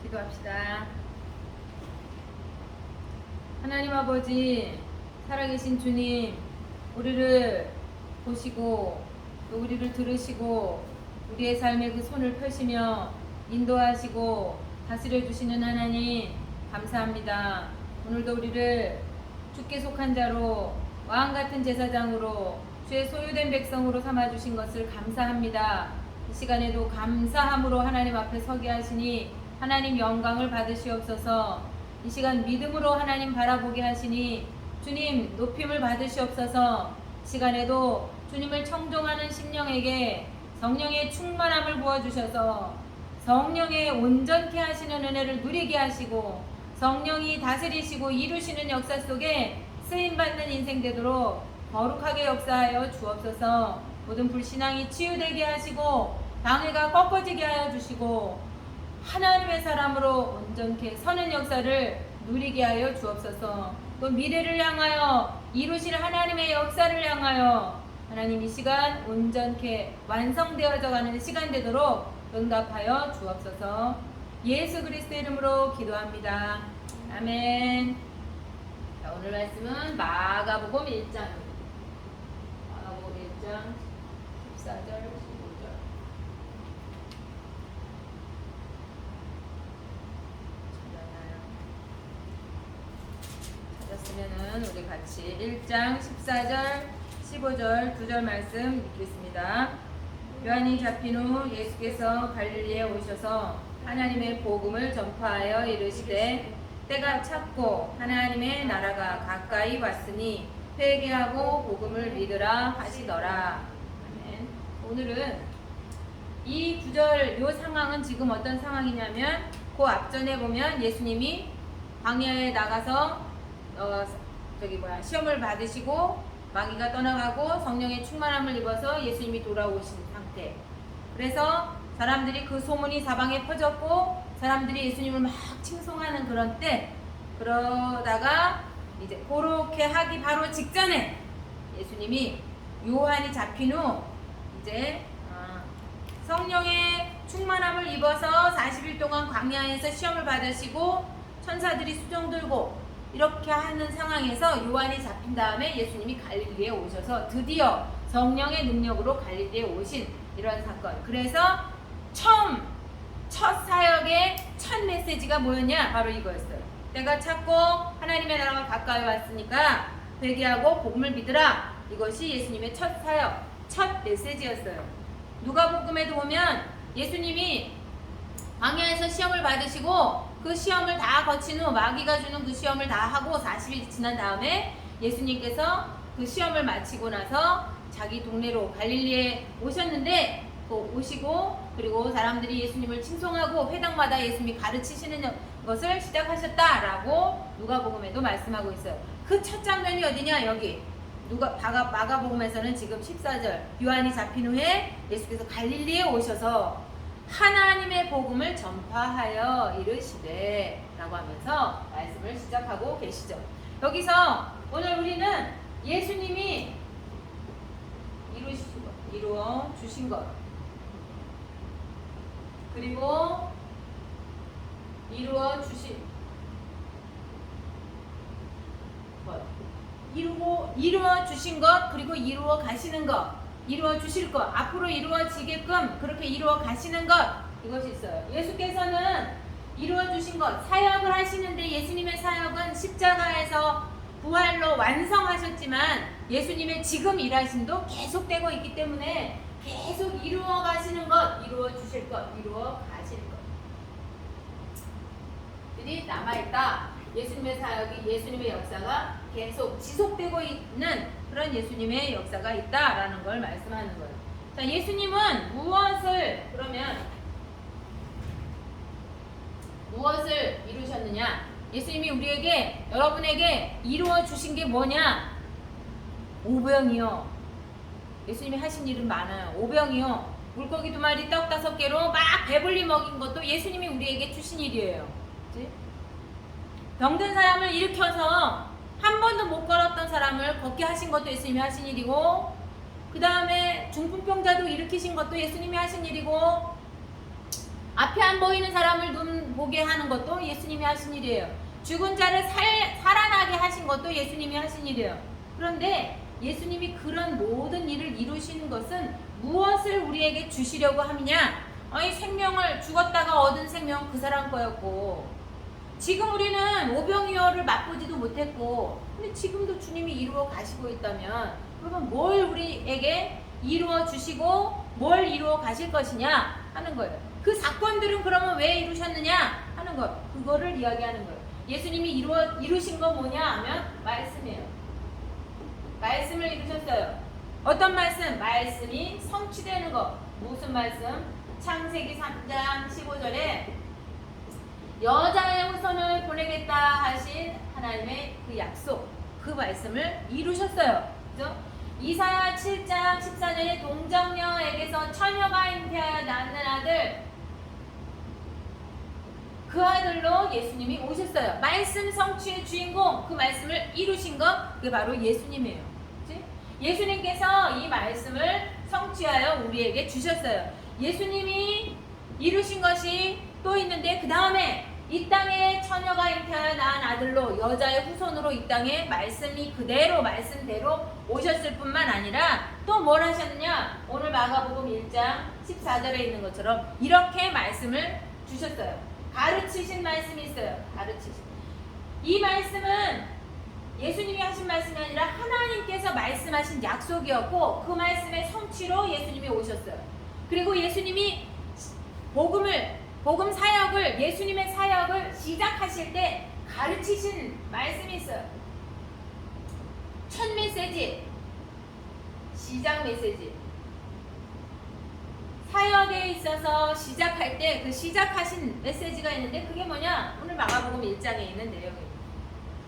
기도합시다. 하나님 아버지, 살아계신 주님, 우리를 보시고 또 우리를 들으시고 우리의 삶에 그 손을 펴시며 인도하시고 다스려 주시는 하나님 감사합니다. 오늘도 우리를 주께 속한 자로 왕같은 제사장으로 주의 소유된 백성으로 삼아주신 것을 감사합니다. 이 시간에도 감사함으로 하나님 앞에 서게 하시니 하나님 영광을 받으시옵소서. 이 시간 믿음으로 하나님 바라보게 하시니 주님 높임을 받으시옵소서. 시간에도 주님을 청종하는 심령에게 성령의 충만함을 부어주셔서 성령의 온전케 하시는 은혜를 누리게 하시고 성령이 다스리시고 이루시는 역사 속에 쓰임받는 인생 되도록 거룩하게 역사하여 주옵소서. 모든 불신앙이 치유되게 하시고 방해가 꺾어지게 하여 주시고 하나님의 사람으로 온전케 서는 역사를 누리게 하여 주옵소서. 또 미래를 향하여 이루실 하나님의 역사를 향하여 하나님 이 시간 온전케 완성되어져 가는 시간 되도록 응답하여 주옵소서. 예수 그리스도의 이름으로 기도합니다. 아멘. 자, 오늘 말씀은 마가복음 1장입니다. 마가복음 1장 14절 15절. 찾았으면은 우리 같이 1장 14절 15절 2절 말씀 읽겠습니다. 요한이 잡힌 후 예수께서 갈릴리에 오셔서 하나님의 복음을 전파하여 이르시되 때가 찼고 하나님의 나라가 가까이 왔으니 회개하고 복음을 믿으라 하시더라. 아멘. 오늘은 이 구절 요 상황은 지금 어떤 상황이냐면 그 앞전에 보면 예수님이 광야에 나가서 시험을 받으시고 마귀가 떠나가고 성령의 충만함을 입어서 예수님이 돌아오신 상태. 그래서 사람들이 그 소문이 사방에 퍼졌고 사람들이 예수님을 막 칭송하는 그런 때, 그러다가 이제 그렇게 하기 바로 직전에 예수님이 요한이 잡힌 후 이제 성령의 충만함을 입어서 40일 동안 광야에서 시험을 받으시고 천사들이 수종 들고 이렇게 하는 상황에서 요한이 잡힌 다음에 예수님이 갈릴리에 오셔서 드디어 성령의 능력으로 갈릴리에 오신 이런 사건. 그래서 첫 사역의 첫 메시지가 뭐였냐? 바로 이거였어요. 때가 찼고 하나님의 나라가 가까이 왔으니까 회개하고 복음을 믿으라. 이것이 예수님의 첫 사역, 첫 메시지였어요. 누가복음에도 보면 예수님이 광야에서 시험을 받으시고 그 시험을 다 거친 후 마귀가 주는 그 시험을 다 하고 40일이 지난 다음에 예수님께서 그 시험을 마치고 나서 자기 동네로 갈릴리에 오셨는데 오시고 그리고 사람들이 예수님을 칭송하고 회당마다 예수님이 가르치시는 것을 시작하셨다라고 누가복음에도 말씀하고 있어요. 그 첫 장면이 어디냐? 여기 마가복음에서는 지금 14절 요한이 잡힌 후에 예수께서 갈릴리에 오셔서 하나님의 복음을 전파하여 이르시되 라고 하면서 말씀을 시작하고 계시죠. 여기서 오늘 우리는 예수님이 이루어 주신 것, 그리고 이루어 주신 것, 이루어 주신 것, 그리고 이루어 가시는 것, 이루어 주실 것, 앞으로 이루어지게끔 그렇게 이루어 가시는 것, 이것이 있어요. 예수께서는 이루어 주신 것, 사역을 하시는데 예수님의 사역은 십자가에서 부활로 완성하셨지만 예수님의 지금 일하심도 계속되고 있기 때문에 계속 이루어 가시는 것, 이루어 주실 것, 이루어 가실 것들이 남아있다. 예수님의 사역이, 예수님의 역사가 계속 지속되고 있는 그런 예수님의 역사가 있다라는 걸 말씀하는 거예요. 자, 예수님은 무엇을 이루셨느냐? 예수님이 우리에게, 여러분에게 이루어 주신 게 뭐냐? 오병이요. 예수님이 하신 일은 많아요. 오병이요. 물고기 2마리 떡 5개로 막 배불리 먹인 것도 예수님이 우리에게 주신 일이에요. 그치? 병든 사람을 일으켜서 한 번도 못 걸었던 사람을 걷게 하신 것도 예수님이 하신 일이고, 그 다음에 중풍병자도 일으키신 것도 예수님이 하신 일이고, 앞에 안 보이는 사람을 보게 하는 것도 예수님이 하신 일이에요. 죽은 자를 살아나게 하신 것도 예수님이 하신 일이에요. 그런데 예수님이 그런 모든 일을 이루신 것은 무엇을 우리에게 주시려고 함이냐? 아니, 생명을 죽었다가 얻은 생명 그 사람 거였고, 지금 우리는 오병이어를 맛보지도 못했고, 근데 지금도 주님이 이루어 가시고 있다면, 그러면 뭘 우리에게 이루어 주시고 뭘 이루어 가실 것이냐 하는 거예요. 그 사건들은 그러면 왜 이루셨느냐 하는 거, 그거를 이야기하는 거예요. 예수님이 이루신 거 뭐냐 하면 말씀이에요. 말씀을 이루셨어요. 어떤 말씀? 말씀이 성취되는 거. 무슨 말씀? 창세기 3장 15절에 여자의 후손을 보내겠다 하신 하나님의 그 약속, 그 말씀을 이루셨어요. 그죠? 이사야 7장 14절에 동정녀에게서 처녀가 잉태하여 낳는 아들, 그 아들로 예수님이 오셨어요. 말씀 성취의 주인공, 그 말씀을 이루신 것, 그게 바로 예수님이에요. 그치? 예수님께서 이 말씀을 성취하여 우리에게 주셨어요. 예수님이 이루신 것이 또 있는데, 그 다음에 이 땅에 처녀가 잉태하여 낳은 아들로 여자의 후손으로 이 땅에 말씀이 그대로 말씀대로 오셨을 뿐만 아니라 또 뭘 하셨느냐? 오늘 마가복음 1장 14절에 있는 것처럼 이렇게 말씀을 주셨어요. 가르치신 말씀이 있어요. 가르치신. 이 말씀은 예수님이 하신 말씀이 아니라 하나님께서 말씀하신 약속이었고, 그 말씀의 성취로 예수님이 오셨어요. 그리고 예수님이 복음 사역을, 예수님의 사역을 시작하실 때 가르치신 말씀이 있어요. 첫 메시지, 시작 메시지. 사역에 있어서 시작할 때 그 시작하신 메시지가 있는데, 그게 뭐냐? 오늘 마가복음 1장에 있는 내용입니다.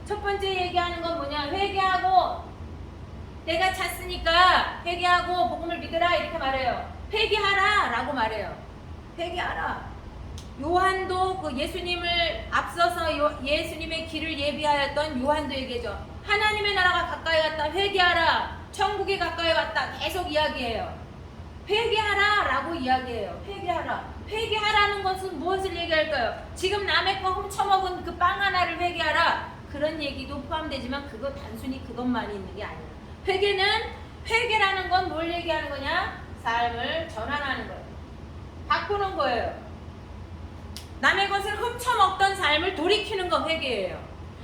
첫 번째 얘기하는 건 뭐냐? 회개하고, 내가 찼으니까 회개하고 복음을 믿으라, 이렇게 말해요. 회개하라 라고 말해요. 회개하라. 요한도 그 예수님을 앞서서 예수님의 길을 예비하였던 요한도 얘기해줘. 하나님의 나라가 가까이 왔다, 회개하라. 천국이 가까이 왔다, 계속 이야기해요. 회개하라 라고 이야기해요. 회개하라. 회개하라는 것은 무엇을 얘기할까요? 지금 남의 거 훔쳐먹은 그 빵 하나를 회개하라, 그런 얘기도 포함되지만 그거 단순히 그것만 있는 게 아니에요. 회개라는 건 뭘 얘기하는 거냐? 삶을 전환하는 거예요. 바꾸는 거예요. 남의 것을 훔쳐먹던 삶을 돌이키는 거 회개예요.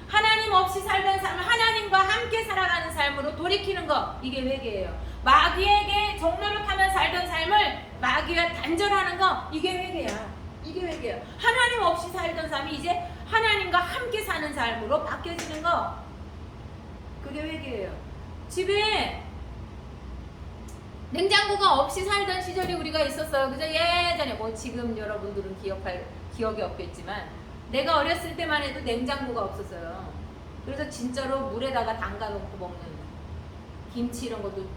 하나님 없이 살던 삶을 하나님과 함께 살아가는 삶으로 돌이키는 거, 이게 회개예요. 마귀에게 종노릇하며 살던 삶을 마귀와 단절하는 거, 이게 회개야. 이게 회개야. 하나님 없이 살던 삶이 이제 하나님과 함께 사는 삶으로 바뀌어지는 거, 그게 회개예요. 집에 냉장고가 없이 살던 시절이 우리가 있었어요. 그죠? 예전에, 뭐 지금 여러분들은 기억이 없겠지만, 내가 어렸을 때만 해도 냉장고가 없었어요. 그래서 진짜로 물에다가 담가놓고 먹는, 김치 이런 것도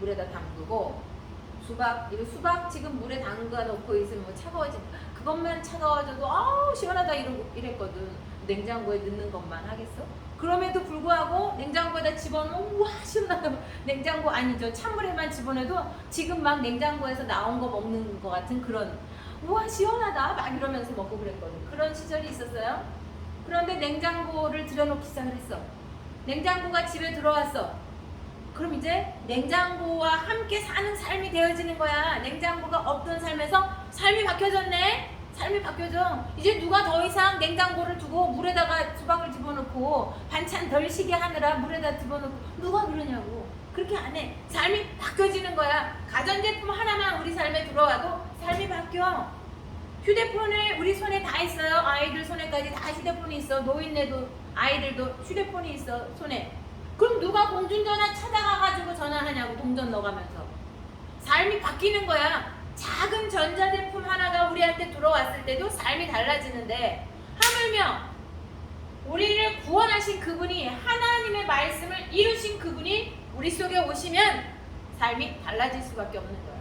물에다 담그고, 수박 지금 물에 담가놓고 있으면 뭐 차가워지면 그것만 차가워져도 아우 시원하다 이랬거든. 냉장고에 넣는 것만 하겠어? 그럼에도 불구하고 냉장고에다 집어넣으면 우와 시원하다. 냉장고 아니죠. 찬물에만 집어넣어도 지금 막 냉장고에서 나온 거 먹는 것 같은 그런, 우와 시원하다 막 이러면서 먹고 그랬거든. 그런 시절이 있었어요. 그런데 냉장고를 들여놓기 시작을 했어. 냉장고가 집에 들어왔어. 그럼 이제 냉장고와 함께 사는 삶이 되어지는 거야. 냉장고가 없던 삶에서 삶이 바뀌어졌네. 삶이 바뀌어져. 이제 누가 더 이상 냉장고를 두고 물에다가 수박을 집어넣고 반찬 덜 시게 하느라 물에다 집어넣고, 누가 그러냐고. 그렇게 안 해. 삶이 바뀌어지는 거야. 가전제품 하나만 우리 삶에 들어와도 삶이 바뀌어. 휴대폰을 우리 손에 다 있어요. 아이들 손에까지 다 휴대폰이 있어. 노인네도 아이들도 휴대폰이 있어 손에. 그럼 누가 공중전화 찾아가가지고 전화하냐고. 동전 넣어가면서. 삶이 바뀌는 거야. 작은 전자제품 하나가 우리한테 들어왔을 때도 삶이 달라지는데, 하물며 우리를 구원하신 그분이, 하나님의 말씀을 이루신 그분이 우리 속에 오시면 삶이 달라질 수밖에 없는 거야.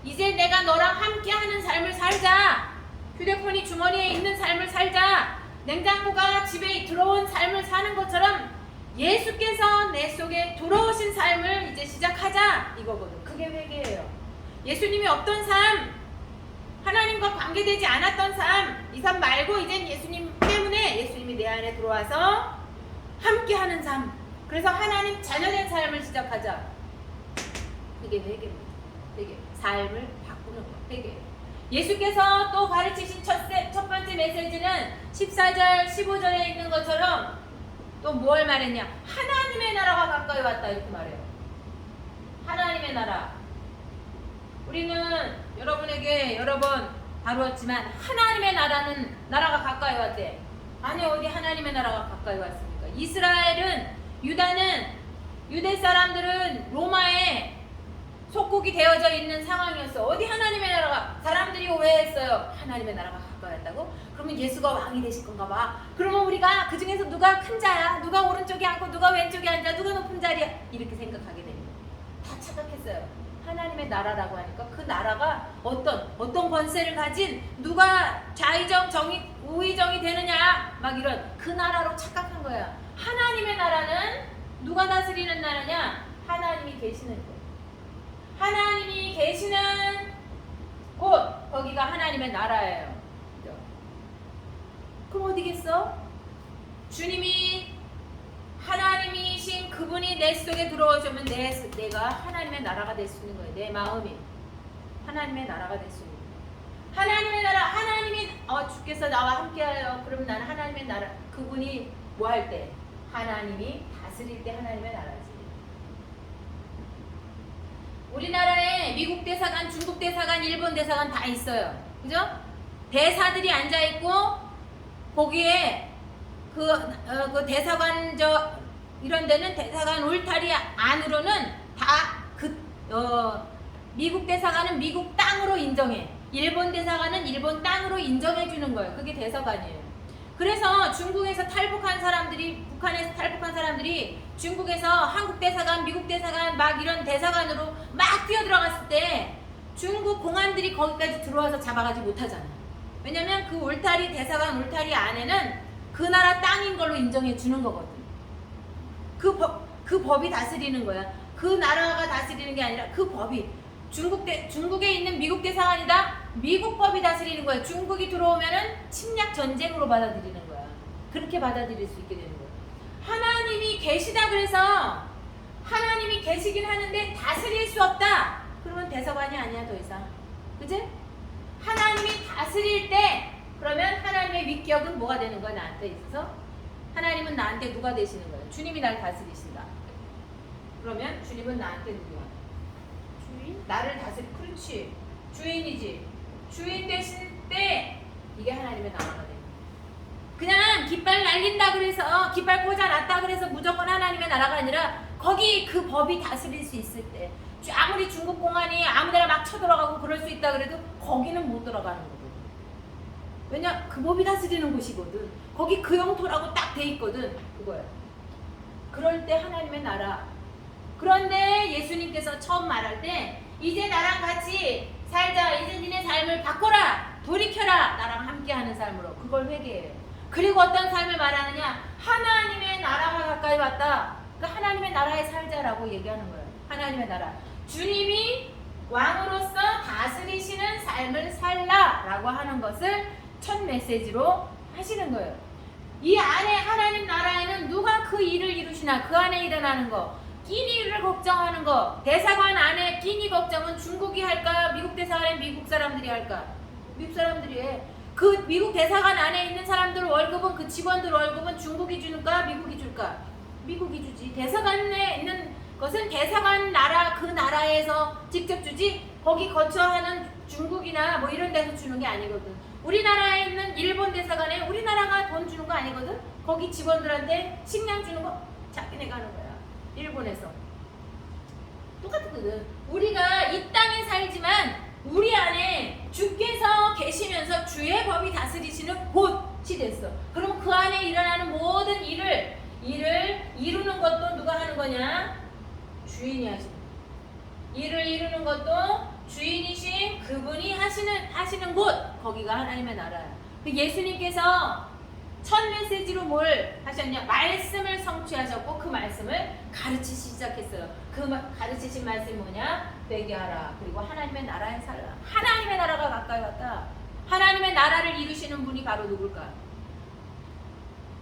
이제 내가 너랑 함께 하는 삶을 살자. 휴대폰이 주머니에 있는 삶을 살자. 냉장고가 집에 들어온 삶을 사는 것처럼 예수께서 내 속에 들어오신 삶을 이제 시작하자, 이거거든. 그게 회개예요. 예수님이 없던 삶, 하나님과 관계되지 않았던 삶, 이 삶 말고 안에 들어와서 함께하는 삶. 그래서 하나님 자녀된 삶을 시작하자. 이게 회개입니다. 회개. 삶을 바꾸는 거. 회개. 예수께서 또 가르치신 첫 번째 메시지는 14절, 15절에 있는 것처럼 또 뭘 말했냐? 하나님의 나라가 가까이 왔다 이렇게 말해요. 하나님의 나라. 우리는 여러분에게 여러 번 다루었지만 하나님의 나라가 가까이 왔대. 아니 어디 하나님의 나라가 가까이 왔습니까? 이스라엘은 유대 사람들은 로마에 속국이 되어져 있는 상황이었어. 어디 하나님의 나라가 사람들이 오해했어요. 하나님의 나라가 가까이 왔다고? 그러면 예수가 왕이 되실 건가 봐. 그러면 우리가 그 중에서 누가 큰 자야? 누가 오른쪽에 앉고 누가 왼쪽에 앉아? 누가 높은 자리야? 이렇게 생각하게 됩니다. 다 착각했어요. 하나님의 나라라고 하니까 그 나라가 어떤 권세를 가진 누가 좌의정 우의정이 되느냐 막 이런 그 나라로 착각한 거야. 하나님의 나라는 누가 다스리는 나라냐? 하나님이 계시는 곳. 하나님이 계시는 곳 거기가 하나님의 나라예요. 그죠? 그럼 어디겠어? 주님이 하나님이신 그분이 내 속에 들어오시면 내가 하나님의 나라가 될 수 있는 거예요. 내 마음이 하나님의 나라가 될 수 있는 거예요. 하나님의 나라, 하나님이 주께서 나와 함께하여. 그럼 나는 하나님의 나라, 그분이 뭐 할 때? 하나님이 다스릴 때 하나님의 나라지. 우리나라에 미국 대사관, 중국 대사관, 일본 대사관 다 있어요. 그죠? 대사들이 앉아 있고 거기에 그 대사관 이런 데는 대사관 울타리 안으로는 다 미국 대사관은 미국 땅으로 인정해. 일본 대사관은 일본 땅으로 인정해 주는 거예요. 그게 대사관이에요. 그래서 중국에서 탈북한 사람들이, 북한에서 탈북한 사람들이 중국에서 한국 대사관, 미국 대사관 막 이런 대사관으로 막 뛰어들어갔을 때 중국 공안들이 거기까지 들어와서 잡아가지 못하잖아. 왜냐면 그 울타리, 대사관 울타리 안에는 그 나라 땅인 걸로 인정해 주는 거거든. 그 법이 다스리는 거야. 그 나라가 다스리는 게 아니라 그 법이 중국에 있는 미국 대사관이다. 미국 법이 다스리는 거야. 중국이 들어오면은 침략 전쟁으로 받아들이는 거야. 그렇게 받아들일 수 있게 되는 거야. 하나님이 계시다 그래서 하나님이 계시긴 하는데 다스릴 수 없다. 그러면 대사관이 아니야 더 이상. 그지? 하나님이 다스릴 때 그러면 하나님의 위격은 뭐가 되는 거야 나한테 있어서? 하나님은 나한테 누가 되시는 거야? 주님이 날 다스리신다. 그러면 주님은 나한테 누구야? 주인? 나를 다스리. 그렇지. 주인이지. 주인 되신 때 이게 하나님의 나라가 되는 거야. 그냥 깃발 날린다 그래서 깃발 꽂아놨다 그래서 무조건 하나님의 나라가 아니라 거기 그 법이 다스릴 수 있을 때 아무리 중국 공안이 아무데나 막 쳐들어가고 그럴 수 있다 그래도 거기는 못 들어가는 거거든. 왜냐? 그 법이 다스리는 곳이거든. 거기 그 영토라고 딱 돼 있거든. 그거야. 그럴 때 하나님의 나라. 그런데 예수님께서 처음 말할 때 이제 나랑 같이 살자. 이제 니네 삶을 바꿔라. 돌이켜라. 나랑 함께하는 삶으로. 그걸 회개해요. 그리고 어떤 삶을 말하느냐? 하나님의 나라가 가까이 왔다. 그 하나님의 나라에 살자라고 얘기하는 거예요. 하나님의 나라. 주님이 왕으로서 다스리시는 삶을 살라라고 하는 것을 첫 메시지로 하시는 거예요. 이 안에 하나님 나라에는 누가 그 일을 이루시나 그 안에 일어나는 거, 끼니를 걱정하는 거. 대사관 안에 끼니 걱정은 중국이 할까? 미국 대사관에 미국 사람들이 할까? 미국 사람들이 해. 그 미국 대사관 안에 있는 사람들 월급은, 그 직원들 월급은 중국이 주는가 미국이 줄까? 미국이 주지. 대사관에 있는 것은 대사관 나라, 그 나라에서 직접 주지 거기 거처하는 중국이나 뭐 이런 데서 주는 게 아니거든. 우리나라에 있는 일본 대사관에 우리나라가 돈 주는 거 아니거든. 거기 직원들한테 식량 주는 거 자기네가 하는 거야. 일본에서 똑같거든. 우리가 이 땅에 살지만 우리 안에 주께서 계시면서 주의 법이 다스리시는 곳이 됐어. 그럼 그 안에 일어나는 모든 일을 이루는 것도 누가 하는 거냐? 주인이 하시는 거야. 일을 이루는 것도 주인이신 그분이 하시는 곳, 거기가 하나님의 나라야. 그 예수님께서 첫 메시지로 뭘 하셨냐? 말씀을 성취하셨고 그 말씀을 가르치기 시작했어요. 그 가르치신 말씀이 뭐냐? 회개하라. 그리고 하나님의 나라에 살라. 하나님의 나라가 가까이 왔다. 하나님의 나라를 이루시는 분이 바로 누굴까?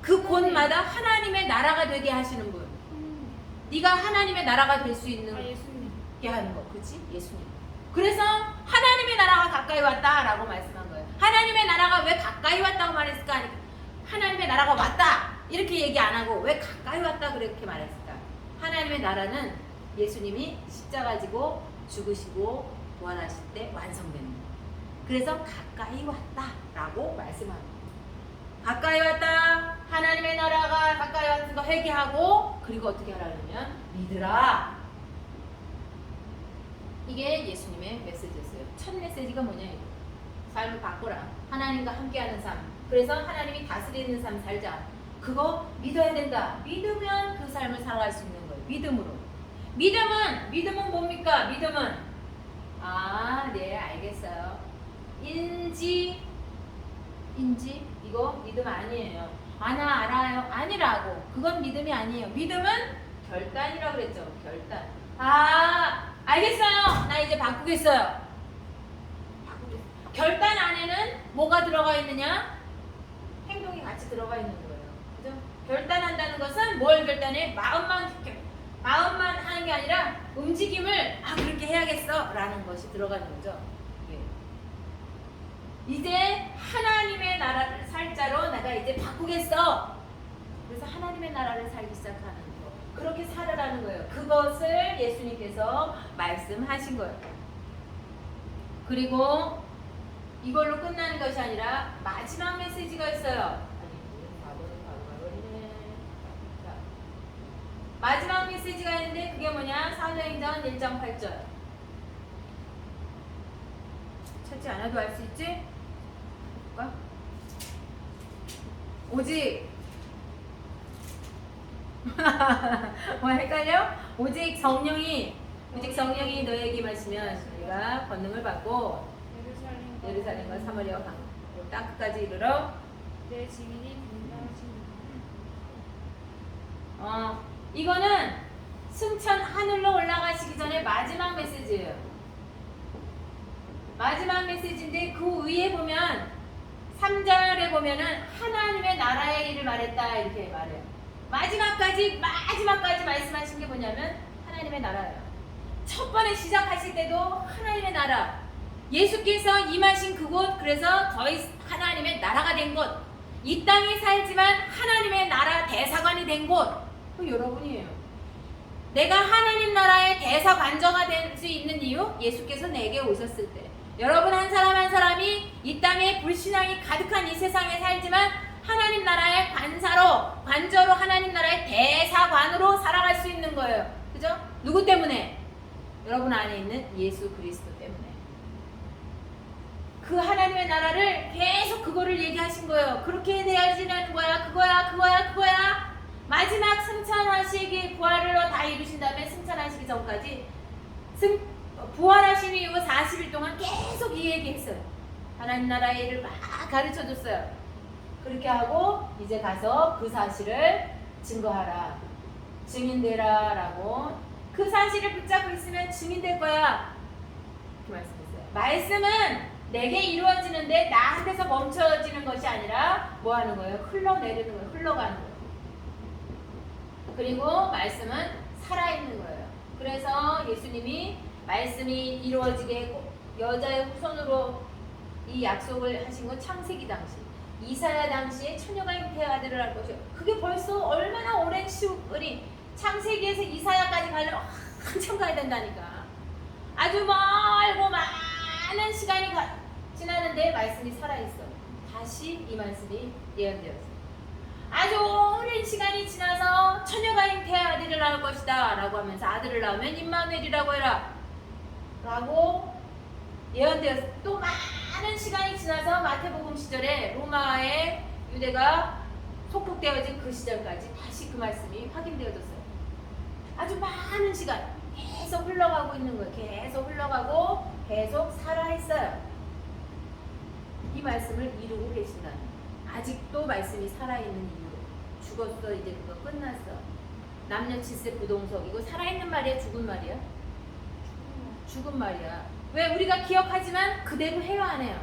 그 곳마다 하나님의 나라가 되게 하시는 분. 네가 하나님의 나라가 될 수 있는 게 하는 거, 그렇지? 예수님. 그래서 하나님의 나라가 가까이 왔다라고 말씀한 거예요. 하나님의 나라가 왜 가까이 왔다고 말했을까? 아니, 하나님의 나라가 왔다 이렇게 얘기 안 하고 왜 가까이 왔다 그렇게 말했을까? 하나님의 나라는 예수님이 십자가 지고 죽으시고 부활하실 때 완성되는 거예요. 그래서 가까이 왔다라고 말씀합니다. 가까이 왔다. 하나님의 나라가 가까이 왔는 거 회개하고 그리고 어떻게 하라면 믿으라. 이게 예수님의 메시지였어요. 첫 메시지가 뭐냐 이거. 삶을 바꾸라. 하나님과 함께하는 삶. 그래서 하나님이 다스리는 삶 살자. 그거 믿어야 된다. 믿으면 그 삶을 살아갈 수 있는 거예요. 믿음으로. 믿음은 뭡니까? 믿음은 네 알겠어요. 인지 이거 믿음 아니에요. 나 알아요. 아니라고. 그건 믿음이 아니에요. 믿음은 결단이라고 그랬죠. 결단. 알겠어요. 나 이제 바꾸겠어요. 결단 안에는 뭐가 들어가 있느냐? 행동이 같이 들어가 있는 거예요. 그죠? 결단한다는 것은 뭘 결단해? 마음만 하는 게 아니라 움직임을 그렇게 해야겠어 라는 것이 들어가는 거죠. 이제 하나님의 나라를 살 자로 내가 이제 바꾸겠어. 그래서 하나님의 나라를 살기 시작하는 거. 그렇게 살아라는 거예요. 그것을 예수님께서 말씀하신 거예요. 그리고 이걸로 끝나는 것이 아니라 마지막 메시지가 있어요. 마지막 메시지가 있는데 그게 뭐냐? 사도행전 1장 8절. 찾지 않아도 알 수 있지? 볼까? 오직 뭐 헷갈려? 오직 성령이 너에게 임하시면 우리가 권능을 받고 예루살렘과 사마리아와 땅 끝까지 이르러 내 증인이 된다 하시는 이거는 승천 하늘로 올라가시기 전에 마지막 메시지예요. 마지막 메시지인데 그 위에 보면 3절에 보면은 하나님의 나라의 일을 말했다 이렇게 말해요. 마지막까지 말씀하신 게 뭐냐면 하나님의 나라예요. 첫 번에 시작하실 때도 하나님의 나라, 예수께서 임하신 그곳, 그래서 저희 하나님의 나라가 된 곳, 이 땅에 살지만 하나님의 나라 대사관이 된 곳, 그 여러분이에요. 내가 하나님 나라의 대사관저가 될 수 있는 이유, 예수께서 내게 오셨을 때 여러분 한 사람 한 사람이 이 땅에 불신앙이 가득한 이 세상에 살지만 하나님 나라의 관저로 하나님 나라의 대사관으로 살아갈 수 있는 거예요. 그죠? 누구 때문에? 여러분 안에 있는 예수 그리스도 때문에. 그 하나님의 나라를 계속 그거를 얘기하신 거예요. 그렇게 되어지는 거야. 그거야. 마지막 승천하시기 부활을 다 이루신 다음에 승천하시기 전까지 부활하신 이후 40일 동안 계속 이 얘기했어요. 하나님 나라의 일을 막 가르쳐줬어요. 그렇게 하고 이제 가서 그 사실을 증거하라, 증인되라 라고. 그 사실을 붙잡고 있으면 증인될 거야 이렇게 말씀했어요. 말씀은 내게 이루어지는데 나한테서 멈춰지는 것이 아니라 뭐 하는 거예요? 흘러내리는 거예요. 흘러가는 거예요. 그리고 말씀은 살아있는 거예요. 그래서 예수님이 말씀이 이루어지게 했고 여자의 후손으로 이 약속을 하신 건 창세기 당시, 이사야 당시에 처녀가 잉태의 아들을 할 것이요. 그게 벌써 얼마나 오랜 시간이, 창세기에서 이사야까지 가려면 한참 가야 된다니까. 아주 멀고 많은 시간이 지나는데 말씀이 살아있어. 다시 이 말씀이 예언되었어요. 아주 오랜 시간이 지나서 처녀가 잉태의 아들을 낳을 것이다 라고 하면서 아들을 낳으면 임마누엘이라고 해라 라고 예언되었어요. 또 많은 시간이 지나서 마태복음 시절에 로마의 유대가 속국되어진 그 시절까지 다시 그 말씀이 확인되어졌어요. 아주 많은 시간 계속 흘러가고 있는 거예요. 계속 흘러가고 계속 살아있어요. 이 말씀을 이루고 계신다는, 아직도 말씀이 살아있는 이유. 죽었어, 이제 그거 끝났어. 남녀 7세 부동석이고 살아있는 말이야, 죽은 말이야? 죽은 말이야. 왜? 우리가 기억하지만 그대로 해요, 안 해요?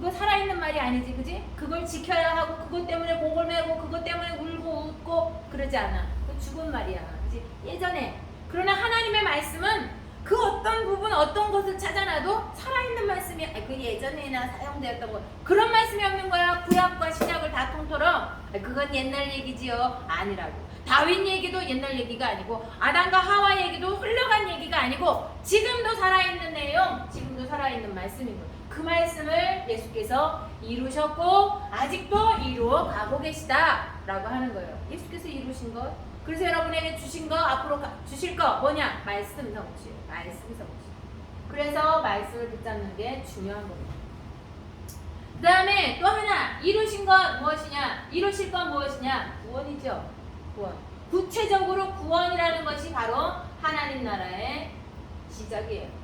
그거 살아있는 말이 아니지, 그지? 그걸 지켜야 하고 그것 때문에 목을 메고 그것 때문에 울고 웃고 그러지 않아. 그 죽은 말이야, 그지? 예전에. 그러나 하나님의 말씀은 그 어떤 부분 어떤 것을 찾아놔도 살아있는 말씀이 그 예전에나 사용되었던 것 그런 말씀이 없는 거야. 구약과 신약을 다 통틀어. 그건 옛날 얘기지요. 아니라고. 다윗 얘기도 옛날 얘기가 아니고 아담과 하와 얘기도 흘러간 얘기가 아니고 지금도 살아있는 내용, 지금도 살아있는 말씀인 거예요. 그 말씀을 예수께서 이루셨고 아직도 이루어 가고 계시다라고 하는 거예요. 예수께서 이루신 것. 그래서 여러분에게 주신 거 앞으로 주실 거 뭐냐? 말씀 성취. 말씀 성취. 그래서 말씀을 붙잡는 게 중요한 겁니다. 그 다음에 또 하나 이루신 것 무엇이냐? 이루실 건 무엇이냐? 구원이죠. 구원. 구체적으로 구원이라는 것이 바로 하나님 나라의 시작이에요.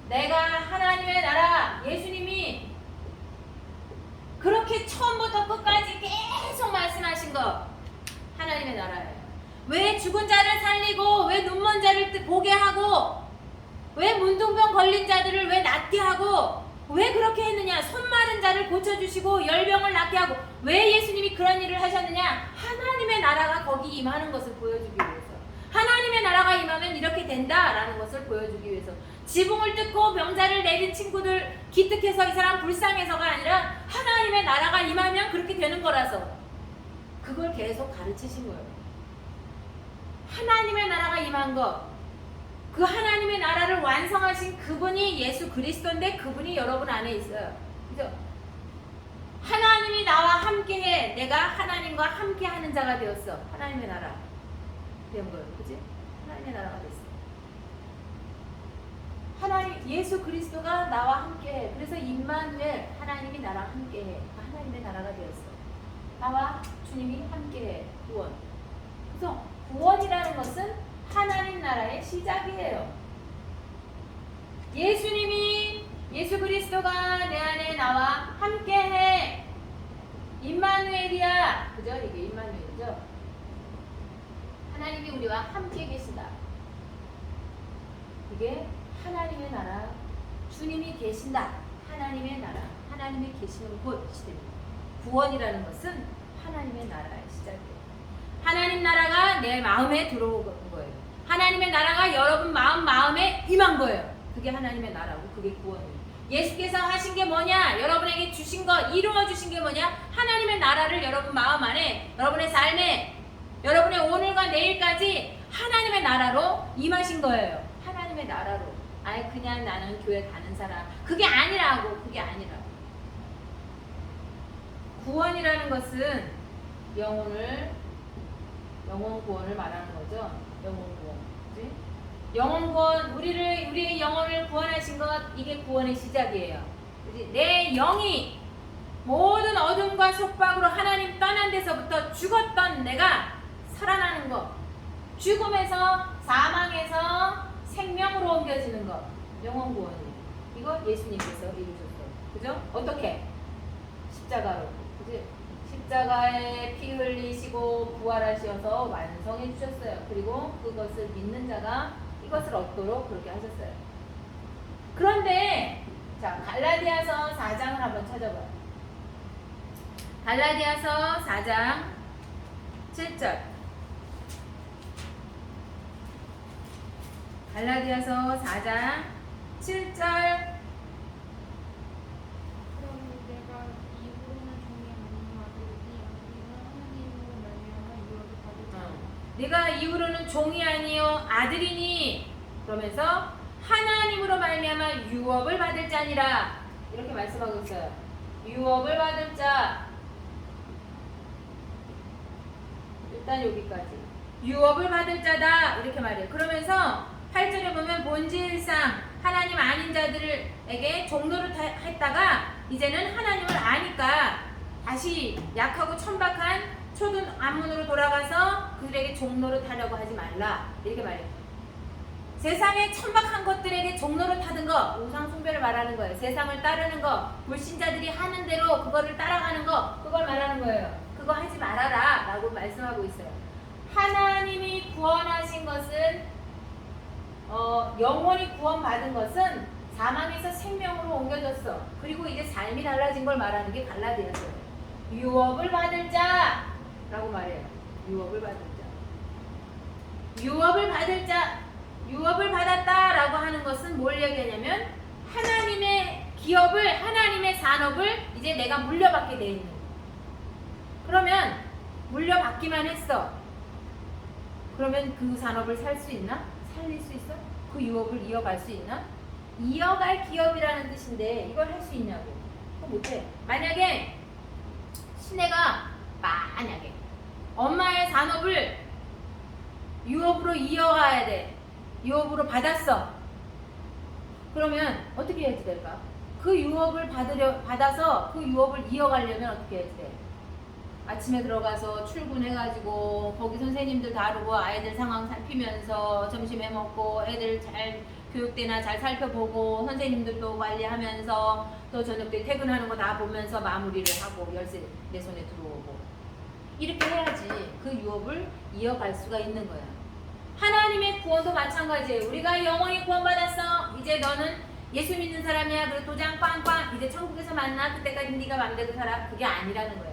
내가 하나님의 나라, 예수님이 그렇게 처음부터 끝까지 계속 말씀하신 것 하나님의 나라예요. 왜 죽은 자를 살리고 왜 눈먼 자를 보게 하고 왜 문둥병 걸린 자들을 왜 낫게 하고 왜 그렇게 했느냐? 손 마른 자를 고쳐주시고 열병을 낫게 하고 왜 예수님이 그런 일을 하셨느냐? 하나님의 나라가 거기 임하는 것을 보여주기 위해서. 하나님의 나라가 임하면 이렇게 된다라는 것을 보여주기 위해서. 지붕을 뜯고 명자를 내린 친구들 기특해서 이 사람 불쌍해서가 아니라 하나님의 나라가 임하면 그렇게 되는 거라서 그걸 계속 가르치신 거예요. 하나님의 나라가 임한 것, 그 하나님의 나라를 완성하신 그분이 예수 그리스도인데 그분이 여러분 안에 있어요. 그죠? 하나님이 나와 함께해. 내가 하나님과 함께하는 자가 되었어. 하나님의 나라 된 거예요. 그지? 하나님의 나라가 됐어. 하나님 예수 그리스도가 나와 함께해. 그래서 임마누엘 하나님이 나랑 함께해. 하나님의 나라가 되었어. 나와 주님이 함께해. 구원. 그래서 구원이라는 것은 하나님 나라의 시작이에요. 예수님이 예수 그리스도가 내 안에 나와 함께해. 임마누엘이야. 그죠? 이게 임마누엘이죠. 하나님이 우리와 함께 계시다. 이게 하나님의 나라, 주님이 계신다. 하나님의 나라, 하나님이 계시는 곳 시대입니다. 구원이라는 것은 하나님의 나라의 시작이에요. 하나님 나라가 내 마음에 들어온 거예요. 하나님의 나라가 여러분 마음에 임한 거예요. 그게 하나님의 나라고 그게 구원이에요. 예수께서 하신 게 뭐냐? 여러분에게 주신 거, 이루어 주신 게 뭐냐? 하나님의 나라를 여러분 마음 안에, 여러분의 삶에, 여러분의 오늘과 내일까지 하나님의 나라로 임하신 거예요. 하나님의 나라로. 아예 그냥 나는 교회 가는 사람. 그게 아니라고. 그게 아니라고. 구원이라는 것은 영혼 구원을 말하는 거죠. 영혼 구원. 그치? 영혼 구원, 우리의 영혼을 구원하신 것, 이게 구원의 시작이에요. 그치? 내 영이 모든 어둠과 속박으로 하나님 떠난 데서부터 죽었던 내가 살아나는 것. 죽음에서, 사망에서 생명으로 옮겨지는 것. 영혼 구원이에요. 이거 예수님께서 이루셨어요. 그죠? 어떻게? 십자가로. 그치? 십자가에 피 흘리시고 부활하셔서 완성해 주셨어요. 그리고 그것을 믿는 자가 이것을 얻도록 그렇게 하셨어요. 그런데 자, 갈라디아서 4장을 한번 찾아봐요. 갈라디아서 4장 7절. 갈라디아서 4장 7절. 네가 이후로는 종이 아니요 아들이니 그러면서 하나님으로 말미암아 유업을 받을 자니라 이렇게 말씀하고 있어요. 유업을 받을 자. 일단 여기까지 유업을 받을 자다 이렇게 말해요. 그러면서 8절에 보면 본질상 하나님 아닌 자들에게 종노릇 했다가 이제는 하나님을 아니까 다시 약하고 천박한 초든 안문으로 돌아가서 그들에게 종노릇 하려고 하지 말라 이렇게 말해요. 세상의 천박한 것들에게 종노릇 하던 거, 우상 숭배를 말하는 거예요. 세상을 따르는 거, 불신자들이 하는 대로 그거를 따라가는 거, 그걸 말하는 거예요. 그거 하지 말아라 라고 말씀하고 있어요. 하나님이 구원하신 것은 영원히 구원받은 것은 사망에서 생명으로 옮겨졌어. 그리고 이제 삶이 달라진 걸 말하는 게 갈라디아서예요. 유업을 받을 자라고 말해요. 유업을 받을 자. 유업을 받을 자. 유업을 받았다라고 하는 것은 뭘 얘기하냐면 하나님의 기업을, 하나님의 산업을 이제 내가 물려받게 돼 있는 거예요. 그러면 물려받기만 했어. 그러면 그 산업을 살 수 있나? 살릴 수 있어? 그 유업을 이어갈 수 있나? 이어갈 기업이라는 뜻인데 이걸 할 수 있냐고. 그거 못해. 만약에 시내가 만약에 엄마의 산업을 유업으로 이어가야 돼. 유업으로 받았어. 그러면 어떻게 해야지 될까? 그 유업을 받아서 그 유업을 이어가려면 어떻게 해야지 돼? 아침에 들어가서 출근해가지고 거기 선생님들 다루고 아이들 상황 살피면서 점심에 먹고 애들 잘 교육대나 잘 살펴보고 선생님들도 관리하면서 또 저녁 때 퇴근하는 거 다 보면서 마무리를 하고 열쇠 내 손에 들어오고 이렇게 해야지 그 유업을 이어갈 수가 있는 거야. 하나님의 구원도 마찬가지예요. 우리가 영원히 구원받았어. 이제 너는 예수 믿는 사람이야. 그리고 도장 빵빵 이제 천국에서 만나. 그때까지 네가 맘대로 살아. 그게 아니라는 거야.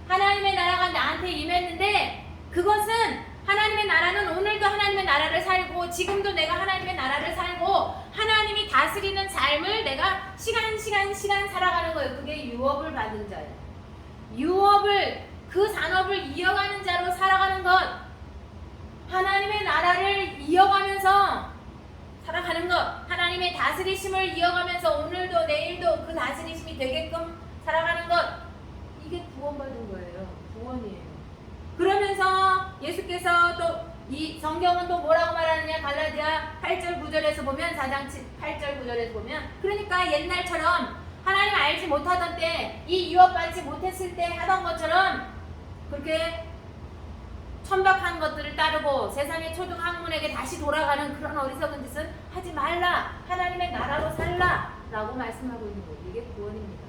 하나님의 나라가 나한테 임했는데 그것은 하나님의 나라는 오늘도 하나님의 나라를 살고 지금도 내가 하나님의 나라를 살고 하나님이 다스리는 삶을 내가 시간 살아가는 거예요. 그게 유업을 받은 자예요. 유업을 그 산업을 이어가는 자로 살아가는 것 하나님의 나라를 이어가면서 살아가는 것 하나님의 다스리심을 이어가면서 오늘도 내일도 그 다스리심이 되게끔 살아가는 것 이게 구원받은 거예요. 구원이에요. 그러면서 예수께서 또 이 성경은 또 뭐라고 말하느냐 갈라디아 8절 9절에서 보면 4장 8절 9절에서 보면 그러니까 옛날처럼 하나님 알지 못하던 때 이 유업받지 못했을 때 하던 것처럼 그렇게 천박한 것들을 따르고 세상의 초등 학문에게 다시 돌아가는 그런 어리석은 짓은 하지 말라. 하나님의 나라로 살라 라고 말씀하고 있는 거예요. 이게 구원입니다.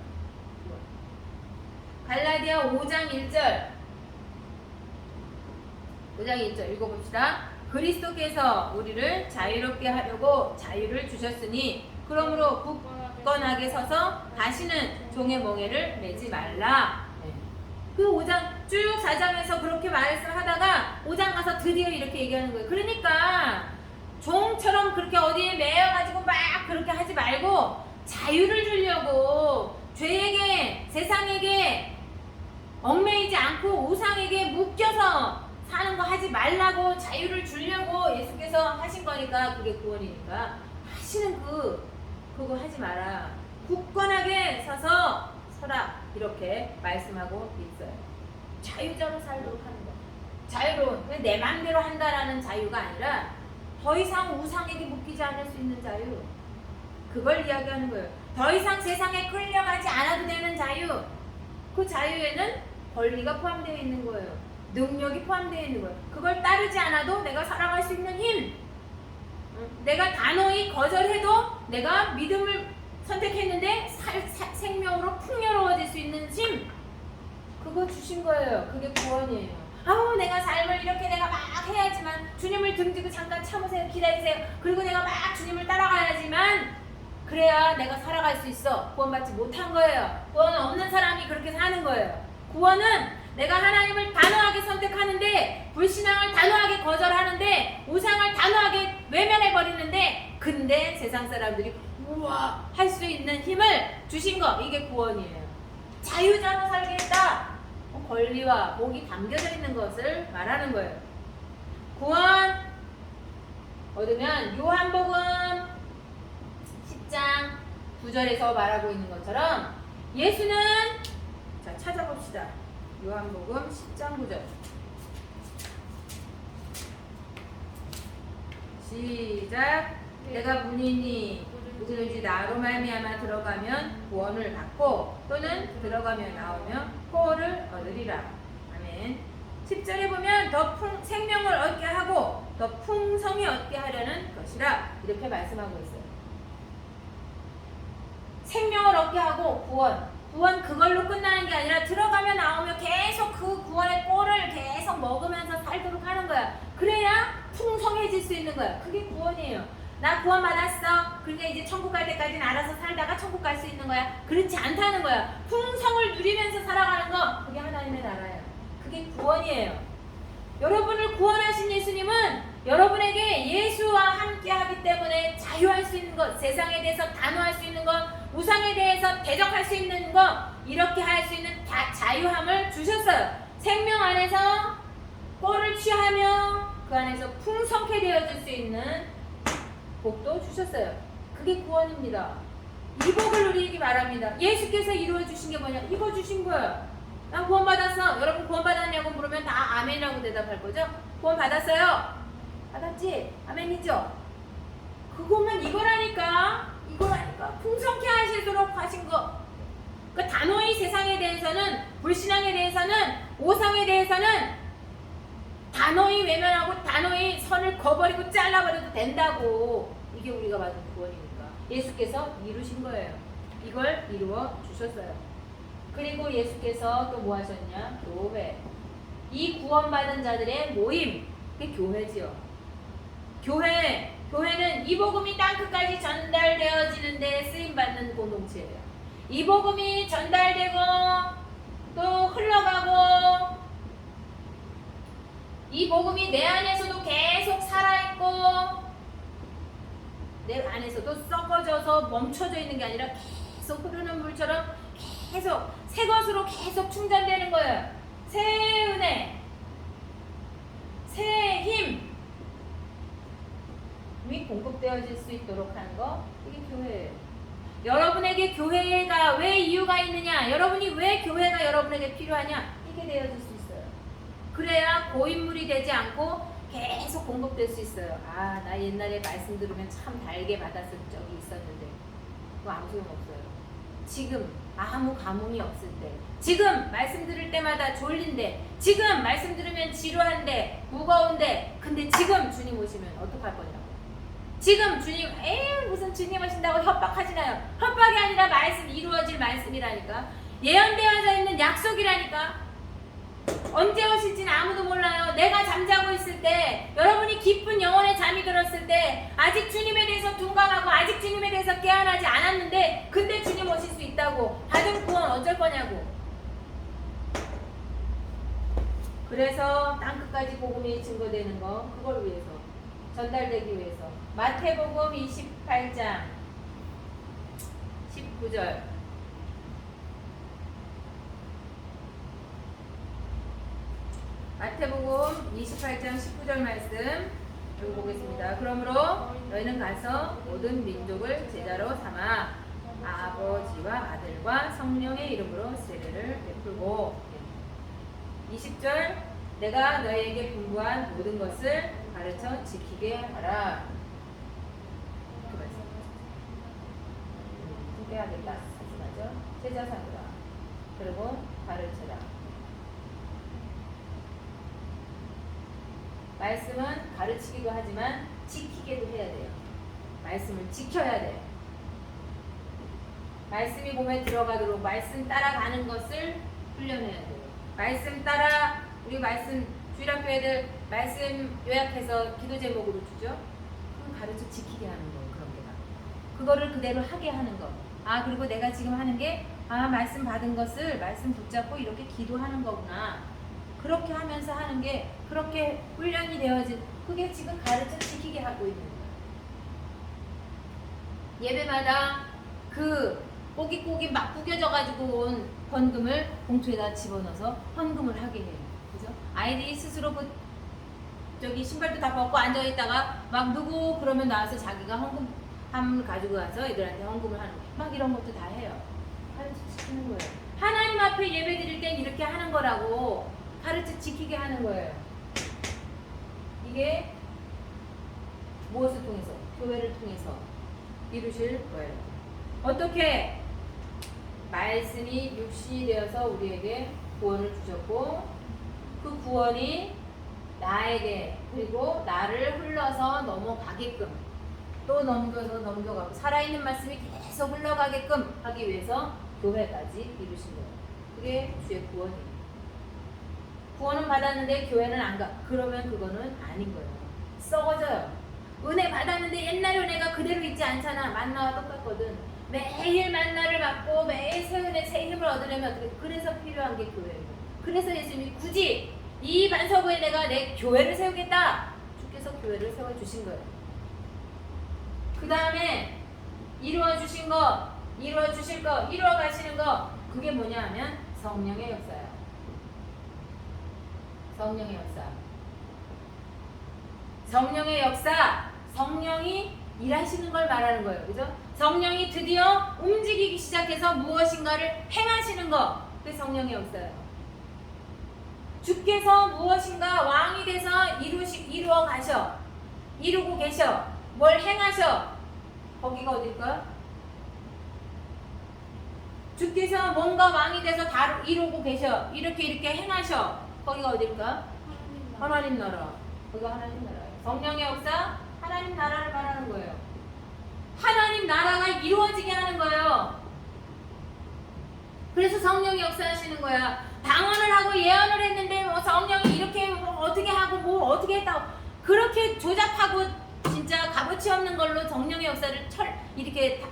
갈라디아 5장 1절 5장 1절 읽어봅시다. 그리스도께서 우리를 자유롭게 하려고 자유를 주셨으니 그러므로 굳건하게 서서 다시는 종의 멍에를 매지 말라. 그 5장 쭉 4장에서 그렇게 말씀하다가 5장 가서 드디어 이렇게 얘기하는 거예요. 그러니까 종처럼 그렇게 어디에 매여가지고 막 그렇게 하지 말고 자유를 주려고 죄에게 세상에게 얽매이지 않고 우상에게 묶여서 사는 거 하지 말라고 자유를 주려고 예수께서 하신 거니까 그게 구원이니까 하시는 그거 하지 마라. 굳건하게 서서 서라 이렇게 말씀하고 있어요. 자유자로 살도록 하는 거. 자유로운 내 마음대로 한다라는 자유가 아니라 더 이상 우상에게 묶이지 않을 수 있는 자유. 그걸 이야기하는 거예요. 더 이상 세상에 끌려가지 않아도 되는 자유. 그 자유에는 권리가 포함되어 있는 거예요. 능력이 포함되어 있는 거예요. 그걸 따르지 않아도 내가 살아갈 수 있는 힘. 내가 단호히 거절해도 내가 믿음을 선택했는데 생명으로 풍요로워질 수 있는 힘. 그거 주신 거예요. 그게 구원이에요. 아우 내가 삶을 이렇게 내가 막 해야지만 주님을 등지고 잠깐 참으세요. 기다리세요. 그리고 내가 막 주님을 따라가야지만 그래야 내가 살아갈 수 있어. 구원받지 못한 거예요. 구원 없는 사람이 그렇게 사는 거예요. 구원은 내가 하나님을 단호하게 선택하는데 불신앙을 단호하게 거절하는데 우상을 단호하게 외면해버리는데 근데 세상 사람들이 우와 할 수 있는 힘을 주신 거 이게 구원이에요. 자유자로 살게 했다. 권리와 복이 담겨져 있는 것을 말하는 거예요. 구원 얻으면 요한복음 10장 9절에서 말하고 있는 것처럼 예수는 자 찾아봅시다. 요한복음 10장 9절 시작. 내가 문이니 누구든지 나로 말미암아 들어가면 구원을 받고 또는 들어가며 나오며 포를 얻으리라. 아멘. 10절에 보면 더 생명을 얻게 하고 더 풍성히 얻게 하려는 것이라 이렇게 말씀하고 있어요. 생명을 얻게 하고 구원 그걸로 끝나는 게 아니라 들어가며 나오며 계속 그 구원의 꼴을 계속 먹으면서 살도록 하는 거야. 그래야 풍성해질 수 있는 거야. 그게 구원이에요. 나 구원 받았어. 그러니까 이제 천국 갈 때까지는 알아서 살다가 천국 갈 수 있는 거야. 그렇지 않다는 거야. 풍성을 누리면서 살아가는 거, 그게 하나님의 나라예요. 그게 구원이에요. 여러분을 구원하신 예수님은 여러분에게 예수와 함께 하기 때문에 자유할 수 있는 것, 세상에 대해서 단호할 수 있는 것, 우상에 대해서 대적할 수 있는 것, 이렇게 할 수 있는 다 자유함을 주셨어요. 생명 안에서 꼴을 취하며 그 안에서 풍성케 되어질 수 있는 복도 주셨어요. 그게 구원입니다. 이 복을 누리기 바랍니다. 예수께서 이루어 주신 게 뭐냐? 이거 주신 거예요. 난 구원 받았어. 여러분 구원 받았냐고 물으면 다 아멘이라고 대답할 거죠? 구원 받았어요. 받았지? 아멘이죠? 그거면 이거라니까. 풍성케 하시도록 하신 거. 그 단호히 세상에 대해서는, 불신앙에 대해서는, 오상에 대해서는 단호히 외면하고 단호히 선을 거버리고 잘라버려도 된다고. 이게 우리가 받은 구원이니까. 예수께서 이루신 거예요. 이걸 이루어 주셨어요. 그리고 예수께서 또 뭐 하셨냐? 교회. 이 구원받은 자들의 모임. 그게 교회지요. 교회는 이 복음이 땅끝까지 전달되어지는데 쓰임받는 공동체예요. 이 복음이 전달되고 또 흘러가고 이 복음이 내 안에서도 계속 살아있고 내 안에서도 썩어져서 멈춰져 있는 게 아니라 계속 흐르는 물처럼 계속 새 것으로 계속 충전되는 거예요. 새 은혜, 새 힘 이 공급되어질 수 있도록 하는 거, 이게 교회예요. 여러분에게 교회가 왜 이유가 있느냐, 여러분이 왜 교회가 여러분에게 필요하냐, 이게 되어질 수 있어요. 그래야 고인물이 되지 않고 계속 공급될 수 있어요. 아, 나 옛날에 말씀 들으면 참 달게 받았을 적이 있었는데 그거 아무 소용없어요. 지금 아무 감흥이 없을 때, 지금 말씀 들을 때마다 졸린데, 지금 말씀 들으면 지루한데, 무거운데, 근데 지금 주님 오시면 어떡할 거냐고. 지금 주님, 무슨 주님 오신다고 협박하시나요? 협박이 아니라 말씀, 이루어질 말씀이라니까. 예언되어져 있는 약속이라니까. 언제 오실지는 아무도 몰라요. 내가 잠자고 있을 때, 여러분이 깊은 영혼의 잠이 들었을 때, 아직 주님에 대해서 둔감하고 아직 주님에 대해서 깨어나지 않았는데, 근데 주님 오실 수 있다고. 받은 구원 어쩔 거냐고. 그래서 땅끝까지 복음이 증거되는 거, 그걸 위해서, 전달되기 위해서. 마태복음 28장 19절. 마태복음 28장 19절 말씀 여기 보겠습니다. 그러므로 너희는 가서 모든 민족을 제자로 삼아 아버지와 아들과 성령의 이름으로 세례를 베풀고, 20절 내가 너희에게 분부한 모든 것을 가르쳐 지키게 하라. 그 말씀. 해야겠다. 말씀하죠. 제자 삼으라. 그리고 가르쳐라. 말씀은 가르치기도 하지만 지키게도 해야 돼요. 말씀을 지켜야 돼요. 말씀이 몸에 들어가도록 말씀 따라가는 것을 훈련해야 돼요. 말씀 따라, 우리 말씀 주일학교 애들 말씀 요약해서 기도 제목으로 주죠. 그럼 가르쳐 지키게 하는 거예요. 그런 게다. 그거를 그대로 하게 하는 거. 아, 그리고 내가 지금 하는 게, 아, 말씀 받은 것을 말씀 붙잡고 이렇게 기도하는 거구나. 그렇게 하면서 하는 게, 그렇게 훈련이 되어진, 그게 지금 가르쳐 지키게 하고 있는 거예요. 예배마다 그 꼬깃꼬깃 막 구겨져가지고 온 헌금을 봉투에다 집어넣어서 헌금을 하게 해요. 그죠? 아이들이 스스로 저기 신발도 다 벗고 앉아있다가 막 누구 그러면 나와서 자기가 헌금함을 가지고 가서 애들한테 헌금을 하는 거예요. 막 이런 것도 다 해요. 가르쳐 지키는 거예요. 하나님 앞에 예배 드릴 땐 이렇게 하는 거라고. 가르쳐 지키게 하는 거예요. 이게 무엇을 통해서? 교회를 통해서 이루실 거예요. 어떻게? 말씀이 육신이 되어서 우리에게 구원을 주셨고, 그 구원이 나에게, 그리고 나를 흘러서 넘어가게끔, 또 넘겨가고 살아있는 말씀이 계속 흘러가게끔 하기 위해서 교회까지 이루신 거예요. 그게 주의 구원이에요. 구원은 받았는데 교회는 안 가. 그러면 그거는 아닌 거예요. 썩어져요. 은혜 받았는데 옛날 은혜가 그대로 있지 않잖아. 만나와 똑같거든. 매일 만나를 받고 매일 새 은혜 새 힘을 얻으려면 어떻게, 그래서 필요한 게 교회예요. 그래서 예수님이 굳이 이 반석에 내가 내 교회를 세우겠다. 주께서 교회를 세워주신 거예요. 그 다음에 이루어 주신 거, 이루어 주실 거, 이루어 가시는 거, 그게 뭐냐 하면 성령의 역사예요. 성령의 역사. 성령의 역사, 성령이 일하시는 걸 말하는 거예요. 그죠? 성령이 드디어 움직이기 시작해서 무엇인가를 행하시는 거, 그게 성령의 역사예요. 주께서 무엇인가 왕이 돼서 이루어 가셔. 이루고 계셔. 뭘 행하셔. 거기가 어딜까요? 주께서 뭔가 왕이 돼서 다 이루고 계셔. 이렇게 행하셔. 거기가 어딜까? 하나님 나라. 거기가 하나님 나라예요. 성령의 역사, 하나님 나라를 말하는 거예요. 하나님 나라가 이루어지게 하는 거예요. 그래서 성령이 역사하시는 거야. 방언을 하고 예언을 했는데 뭐 성령이 이렇게 뭐 어떻게 하고 뭐 어떻게 했다고 그렇게 조잡하고 진짜 값어치 없는 걸로 성령의 역사를 이렇게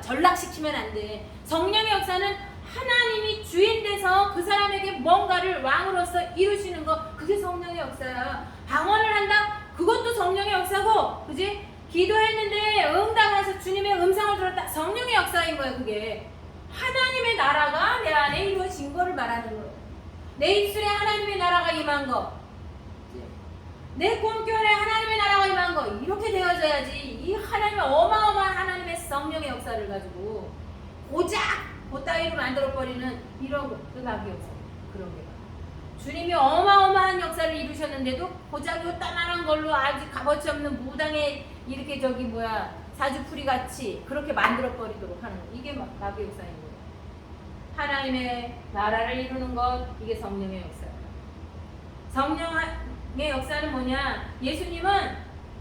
전락시키면 안 돼. 성령의 역사는 하나님이 주인 돼서 그 사람에게 뭔가를 왕으로서 이루시는 거, 그게 성령의 역사야. 방언을 한다? 그것도 성령의 역사고, 그지? 기도했는데 응답해서 주님의 음성을 들었다. 성령의 역사인 거야, 그게. 하나님의 나라가 내 안에 이루어진 거를 말하는 거예요. 내 입술에 하나님의 나라가 임한 거, 내 꿈결에 하나님의 나라가 임한 거, 이렇게 되어져야지. 이 하나님의 어마어마한 하나님의 성령의 역사를 가지고 고작 그따위로 만들어버리는 이런 그 마귀 역사, 그런 게 주님이 어마어마한 역사를 이루셨는데도 고작 요따만한 걸로 아주 값어치 없는 무당의 이렇게 사주풀이 같이 그렇게 만들어버리도록 하는 거, 이게 마귀 역사인 거예요. 하나님의 나라를 이루는 것, 이게 성령의 역사예요. 성령의 역사는 뭐냐?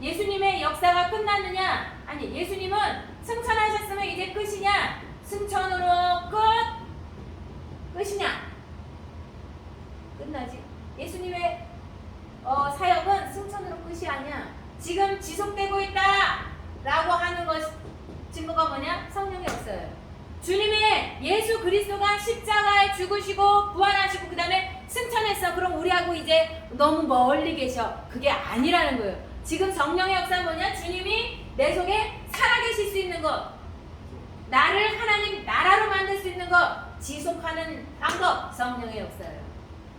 예수님의 역사가 끝났느냐? 아니, 예수님은 승천하셨으면 이제 끝이냐? 승천으로 끝이냐? 끝나지. 예수님의 사역은 승천으로 끝이 아니야. 지금 지속되고 있다 라고 하는 것, 증거가 뭐냐? 성령의 역사예요. 주님의 예수 그리스도가 십자가에 죽으시고 부활하시고 그 다음에 승천했어. 그럼 우리하고 이제 너무 멀리 계셔. 그게 아니라는 거예요. 지금 성령의 역사는 뭐냐? 주님이 내 속에 살아계실 수 있는 것, 나를 하나님 나라로 만들 수 있는 것, 지속하는 방법, 성령의 역사예요.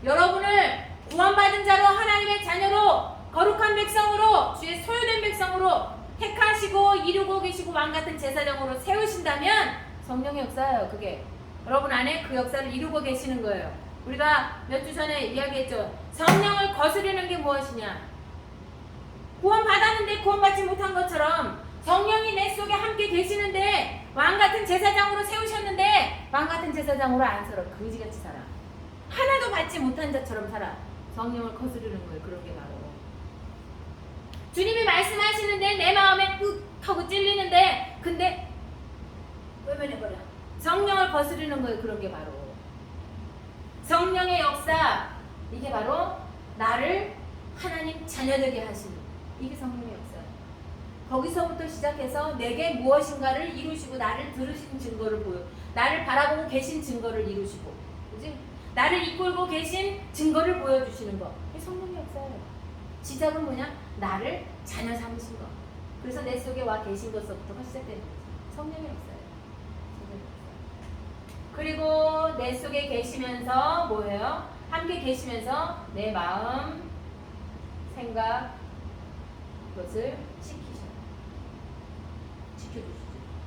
여러분을 구원받은 자로, 하나님의 자녀로, 거룩한 백성으로, 주의 소유된 백성으로 택하시고 이루고 계시고 왕같은 제사장으로 세우신다면 성령의 역사예요. 그게 여러분 안에 그 역사를 이루고 계시는 거예요. 우리가 몇 주 전에 이야기했죠. 성령을 거스르는 게 무엇이냐? 구원받았는데 구원받지 못한 것처럼 성령이 내 속에 함께 계시는데 왕같은 제사장으로 세우셨는데 왕같은 제사장으로 안 살아. 거지같이 살아. 하나도 받지 못한 자처럼 살아. 성령을 거스르는 거예요. 그런 게 바로 주님이 말씀하시는데 내 마음에 윽 하고 찔리는데 근데 외면해버려. 성령을 거스르는 거예요. 그런 게 바로 성령의 역사. 이게 바로 나를 하나님 자녀되게 하시는, 이게 성령의 역사예요. 거기서부터 시작해서 내게 무엇인가를 이루시고 나를 들으신 증거를 보여, 나를 바라보고 계신 증거를 이루시고, 그지? 나를 이끌고 계신 증거를 보여주시는 거, 이게 성령의 역사예요. 시작은 뭐냐? 나를 자녀 삼으신 거. 그래서 내 속에 와 계신 것서부터가 시작되는 거죠. 성령의 역사예요. 그리고 내 속에 계시면서 뭐예요? 함께 계시면서 내 마음, 생각, 그것을 지켜주시죠.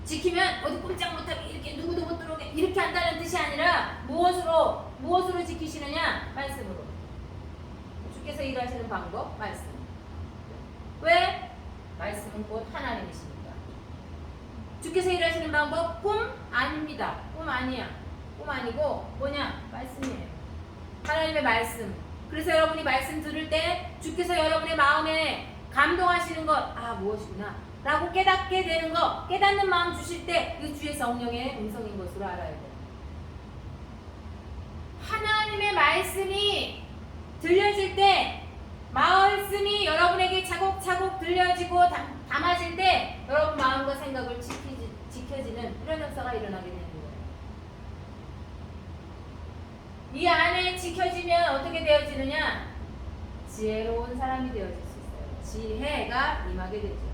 지키면 어디 꼼짝 못하게 이렇게 누구도 못 들어오게 이렇게 한다는 뜻이 아니라 무엇으로 지키시느냐? 말씀으로. 주께서 일하시는 방법, 말씀. 왜? 말씀은 곧 하나님이시니까. 주께서 일하시는 방법, 꿈 아닙니다. 꿈 아니야. 꿈 아니고 뭐냐? 말씀이에요. 하나님의 말씀. 그래서 여러분이 말씀 들을 때 주께서 여러분의 마음에 감동하시는 것, 아 무엇이구나 라고 깨닫게 되는 것, 깨닫는 마음 주실 때 그 주의 성령의 음성인 것으로 알아야 돼요. 하나님의 말씀이 들려질 때 말씀이 여러분에게 차곡차곡 들려지고 담아질 때 여러분 마음과 생각을 지켜지는 이런 역사가 일어나게 되는 거예요. 이 안에 지켜지면 어떻게 되어지느냐? 지혜로운 사람이 되어질 수 있어요. 지혜가 임하게 되죠.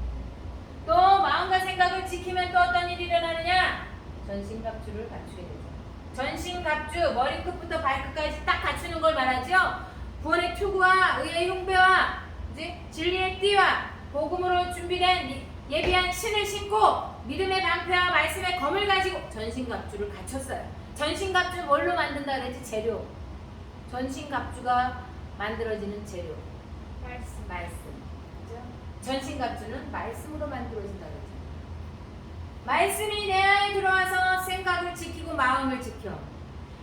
또 마음과 생각을 지키면 또 어떤 일이 일어나느냐? 전신갑주를 갖추게 되죠. 전신갑주, 머리끝부터 발끝까지 딱 갖추는 걸 말하죠. 구원의 투구와 의의 흉배와 이제 진리의 띠와 복음으로 준비된 예비한 신을 신고 믿음의 방패와 말씀의 검을 가지고 전신갑주를 갖췄어요. 전신갑주 뭘로 만든다 그랬지? 재료. 전신갑주가 만들어지는 재료. 말씀. 그죠? 전신갑주는 말씀으로 만들어진다 그랬죠. 말씀이 내 안에 들어와서 생각을 지키고 마음을 지켜.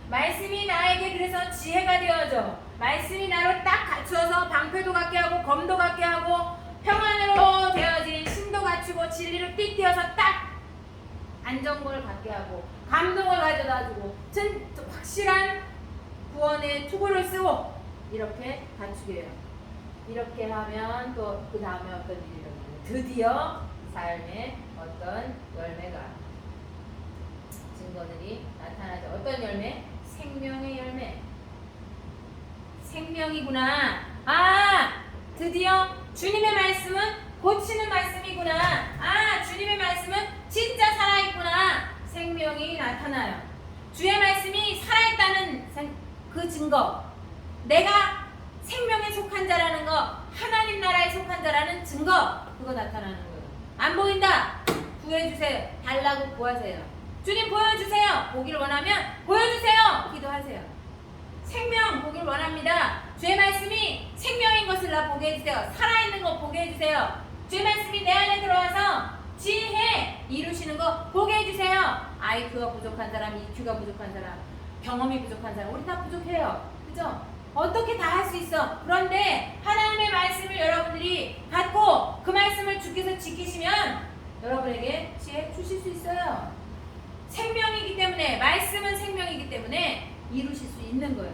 말씀이 나에게 그래서 지혜가 되어져. 말씀이 나를 딱 갖추어서 방패도 갖게 하고 검도 갖게 하고 평안으로 되어진 신도 갖추고 진리를 띠띠어서 딱 안정감을 갖게 하고 감동을 가져다주고 확실한 구원의 투구를 쓰고 이렇게 갖추게 해요. 이렇게 하면 또 그 다음에 어떤 일이 일어나요? 드디어 삶에 어떤 열매가 증거들이 나타나죠. 어떤 열매? 생명의 열매. 생명이구나. 아, 드디어 주님의 말씀은 고치는 말씀이구나. 아, 주님의 말씀은 진짜 살아있구나. 생명이 나타나요. 주의 말씀이 살아있다는 그 증거. 내가 생명에 속한 자라는 거, 하나님 나라에 속한 자라는 증거. 그거 나타나는 거예요. 안 보인다? 구해주세요. 달라고 구하세요. 주님 보여주세요. 보기를 원하면 보여주세요. 기도하세요. 생명 보기를 원합니다. 주의 말씀이 생명인 것을 나 보게 해주세요. 살아있는 거 보게 해주세요. 주의 말씀이 내 안에 들어와서 지혜 이루시는 거 보게 해주세요. IQ가 부족한 사람, EQ가 부족한 사람, 경험이 부족한 사람, 우리 다 부족해요. 그죠? 어떻게 다 할 수 있어. 그런데 하나님의 말씀을 여러분들이 갖고 그 말씀을 주께서 지키시면 여러분에게 지혜 주실 수 있어요. 생명이기 때문에, 말씀은 생명이기 때문에 이루실 수 있는 거예요.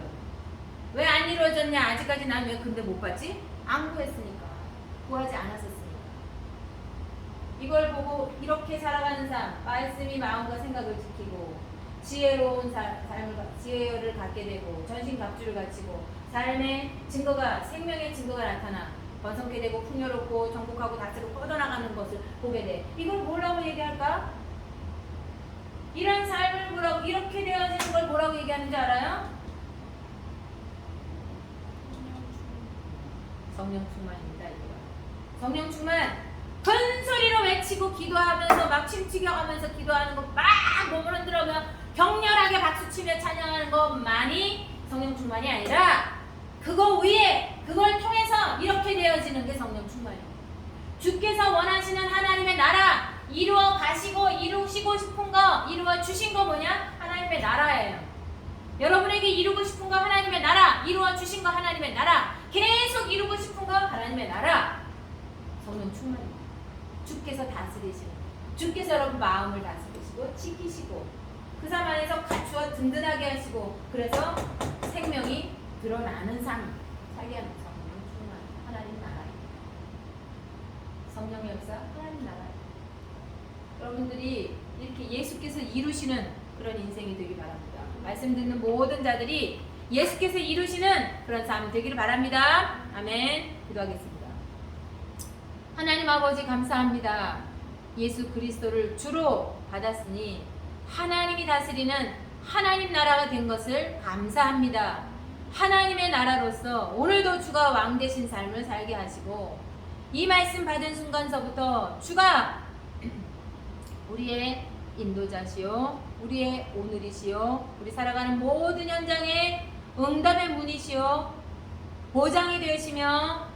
왜 안 이루어졌냐? 아직까지 난 왜 근데 못 봤지? 안 구했으니까. 구하지 않았었으니까. 이걸 보고 이렇게 살아가는 삶, 말씀이 마음과 생각을 지키고 지혜로운 지혜를 갖게 되고 전신갑주를 갖추고 삶의 증거가, 생명의 증거가 나타나 번성케 되고 풍요롭고 정복하고 다스리고 뻗어나가는 것을 보게 돼. 이걸 뭐라고 얘기할까? 이런 삶을 뭐라고, 이렇게 되어지는 걸 뭐라고 얘기하는지 알아요? 성령 충만입니다. 이거. 성령 충만. 큰 소리로 외치고 기도하면서 막 침튀겨가면서 기도하는 거 막 몸을 흔들어며 격렬하게 박수치며 찬양하는 것만이 성령 충만이 아니라 그거 위에, 그걸 통해서 이렇게 되어지는 게 성령 충만이에요. 주께서 원하시는 하나님의 나라 이루어 가시고 이루시고 싶은 거, 이루어 주신 거 뭐냐? 하나님의 나라예요. 여러분에게 이루고 싶은 거 하나님의 나라, 이루어 주신 거 하나님의 나라, 계속 이루고 싶은 거 하나님의 나라. 성령 충만입니다. 주께서 다스리시는, 주께서 여러분 마음을 다스리시고 지키시고 그 삶 안에서 갖추어 든든하게 하시고 그래서 생명이 드러나는 삶 살게 하는 성령 충만 하나님 나라입니다. 성령의 역사 하나님 나라입니다. 여러분들이 이렇게 예수께서 이루시는 그런 인생이 되길 바랍니다. 말씀 듣는 모든 자들이 예수께서 이루시는 그런 삶이 되기를 바랍니다. 아멘. 기도하겠습니다. 하나님 아버지 감사합니다. 예수 그리스도를 주로 받았으니 하나님이 다스리는 하나님 나라가 된 것을 감사합니다. 하나님의 나라로서 오늘도 주가 왕 되신 삶을 살게 하시고 이 말씀 받은 순간서부터 주가 우리의 인도자시오, 우리의 오늘이시오, 우리 살아가는 모든 현장에 응답의 문이시오, 보장이 되시며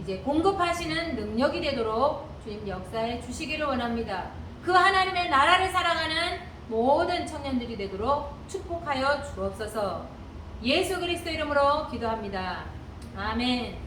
이제 공급하시는 능력이 되도록 주님 역사해 주시기를 원합니다. 그 하나님의 나라를 살아가는 모든 청년들이 되도록 축복하여 주옵소서. 예수 그리스도 이름으로 기도합니다. 아멘.